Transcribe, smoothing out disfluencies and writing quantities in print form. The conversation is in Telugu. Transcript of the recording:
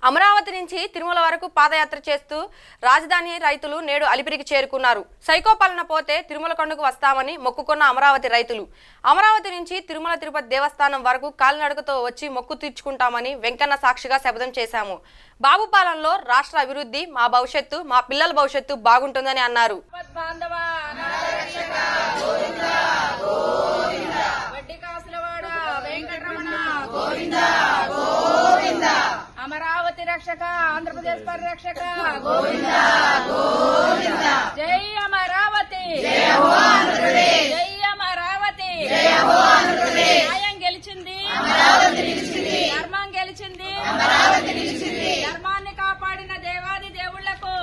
అమరావతి నుంచి తిరుమల వరకు పాదయాత్ర చేస్తూ రాజధాని రైతులు నేడు అలిపిరికి చేరుకున్నారు. సైకో పాలన పోతే తిరుమల కొండకు వస్తామని మొక్కుకున్న అమరావతి రైతులు అమరావతి నుంచి తిరుమల తిరుపతి దేవస్థానం వరకు కాలినడకతో వచ్చి మొక్కు తీర్చుకుంటామని వెంకన్న సాక్షిగా శపథం చేశాము. బాబు పాలనలో రాష్ట్ర అభివృద్ధి, మా భవిష్యత్తు, మా పిల్లల భవిష్యత్తు బాగుంటుందని అన్నారు. అమరావతి రక్షక, ఆంధ్రప్రదేశ్ పరిరక్షక, గోవిందా గోవిందా. జై అమరావతి, జై అమరావతి. న్యాయం గెలిచింది, ధర్మం గెలిచింది, ధర్మాన్ని కాపాడిన దేవాది దేవుళ్లకు